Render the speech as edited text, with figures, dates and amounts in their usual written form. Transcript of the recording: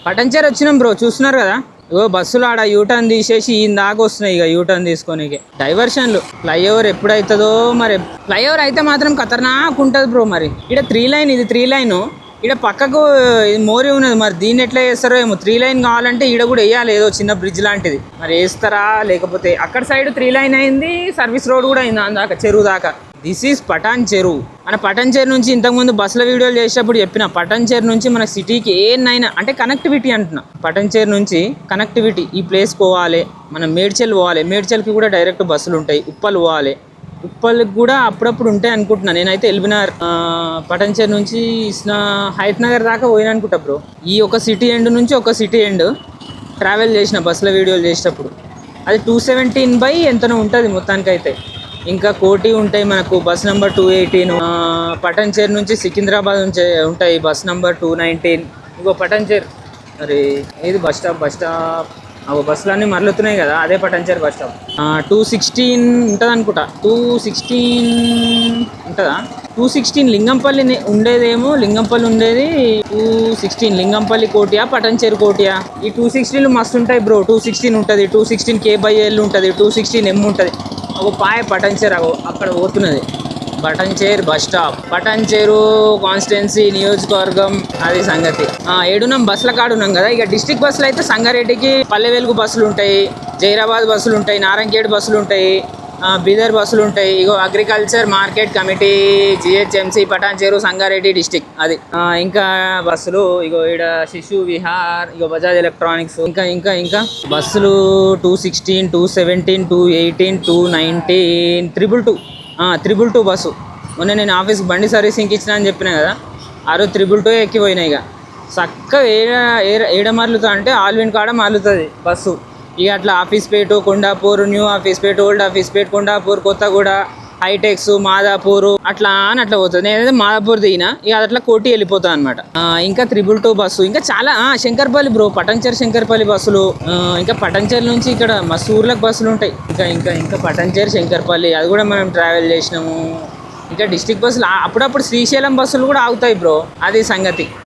పటంచేరు వచ్చినాం బ్రో, చూస్తున్నారు కదా. ఇగో బస్సులు ఆడ యూటర్న్ తీసేసి ఈయన దాకా వస్తున్నాయి. ఇక యూటర్న్ తీసుకోనికి డైవర్షన్లు. ఫ్లైఓవర్ ఎప్పుడైతుందో మరి. ఫ్లైఓవర్ అయితే మాత్రం ఖతర్నాక్ ఉంటుంది బ్రో. మరి ఇక్కడ 3 లైన్, ఇది 3 లైన్. ఇక్కడ పక్కకు మోరీ ఉన్నది. మరి దీన్ని ఎట్లా చేస్తారో ఏమో. 3 లైన్ కావాలంటే ఈడ కూడా వేయాలి ఏదో చిన్న బ్రిడ్జ్ లాంటిది. మరి వేస్తారా లేకపోతే అక్కడ సైడ్ 3 లైన్ అయింది, సర్వీస్ రోడ్ కూడా అయింది అందాక చెరువు దాకా. దిస్ ఈజ్ పటాన్ చెరువు. మన పటాన్ చెరు నుంచి ఇంతకుముందు బస్సుల వీడియోలు చేసేటప్పుడు చెప్పిన, పటాన్ చెరు నుంచి మన సిటీకి ఏనైనా అంటే కనెక్టివిటీ అంటున్నా. పటాన్ చెరు నుంచి కనెక్టివిటీ, ఈ ప్లేస్ పోవాలి, మనం మేడ్చల్ పోవాలి, మేడ్చల్కి కూడా డైరెక్ట్ బస్సులు ఉంటాయి. ఉప్పల్ పోవాలి, ఉప్పల్కి కూడా అప్పుడప్పుడు ఉంటాయి అనుకుంటున్నా. నేనైతే ఎల్బినార్ పటాన్ చెరు నుంచి హైత్ నగర్ దాకా పోయినా అనుకుంటా బ్రో. ఈ ఒక సిటీ ఎండ్ నుంచి ఒక సిటీ ఎండ్ ట్రావెల్ చేసిన బస్సుల వీడియోలు చేసేటప్పుడు. అది 217 ఎంతనో ఉంటుంది మొత్తానికైతే. ఇంకా కోటి ఉంటాయి మనకు, బస్ నెంబర్ 218. పటాన్ చెరు నుంచి సికింద్రాబాద్ నుంచి ఉంటాయి బస్ నెంబర్ 219. ఇంకో పటాన్ చెరు. మరి ఏది బస్ స్టాప్ బస్సులు అన్నీ మరలుతున్నాయి కదా, అదే పటాన్ చెరు బస్ స్టాప్. 216 ఉంటుంది అనుకుంటా. 216 ఉంటుందా? 216 లింగంపల్లి ఉండేదేమో. లింగంపల్లి ఉండేది 216. లింగంపల్లి కోటియా పటాన్ చెరు కోటియా? ఈ 216 మస్తు ఉంటాయి బ్రో. 216 ఉంటుంది, 216 KL ఉంటుంది, 216 M ఉంటుంది. ఒక పాయ పటాన్ చెరు అక్కడ పోతున్నది. పటాన్ చెరు బస్ స్టాప్, పటాన్ చెరు కాన్స్టిట్యున్సీ నియోజకవర్గం. అది సంగతి. ఏడున్నాం బస్సుల కాడున్నాం కదా. ఇక డిస్ట్రిక్ట్ బస్సులు అయితే సంగారెడ్డికి పల్లె వెలుగు బస్సులు ఉంటాయి, జైరాబాద్ బస్సులు ఉంటాయి, నారాయణఖేడ్ బస్సులు ఉంటాయి, బీదర్ బస్సులు ఉంటాయి. ఇగో agriculture market committee GHMC Patancheru Sangareddy district. అది ఇంకా బస్సులు ఇగో ఇక్కడ శిశు విహార్, ఇగో బజాజ్ ఎలక్ట్రానిక్స్. ఇంకా ఇంకా ఇంకా బస్సులు 216, 217, 218, 219, 222 బస్సు. మొన్న నేను ఆఫీస్కి బండి సర్వీసింగ్కి ఇచ్చిన అని చెప్పినా కదా, ఆ రోజు 222 ఎక్కిపోయినాయి. ఇక చక్కగా ఏడ మరలుతా అంటే ఆల్విన్ కాడ మరలుతుంది బస్సు. ఇక అట్లా ఆఫీస్పేట, కొండాపూర్, న్యూ ఆఫీస్పేట, ఓల్డ్ ఆఫీస్పేట, కొండాపూర్, కొత్తగూడ, హైటెక్స్, మాదాపూర్ అట్లా అని అట్లా పోతుంది. నేనైతే మాదాపూర్ దిగిన, ఇక అట్లా కోటి వెళ్ళిపోతాను అనమాట. ఇంకా 222 బస్సు. ఇంకా చాలా శంకర్పల్లి బ్రో, పటాన్ చెరు శంకర్పల్లి బస్సులు. ఇంకా పటాన్ చెరు నుంచి ఇక్కడ మస్తూర్లకు బస్సులు ఉంటాయి. ఇంకా ఇంకా ఇంకా పటాన్ చెరు శంకర్పల్లి, అది కూడా మనం ట్రావెల్ చేసినాము. ఇంకా డిస్ట్రిక్ట్ బస్సులు అప్పుడప్పుడు శ్రీశైలం బస్సులు కూడా ఆగుతాయి బ్రో. అది సంగతి.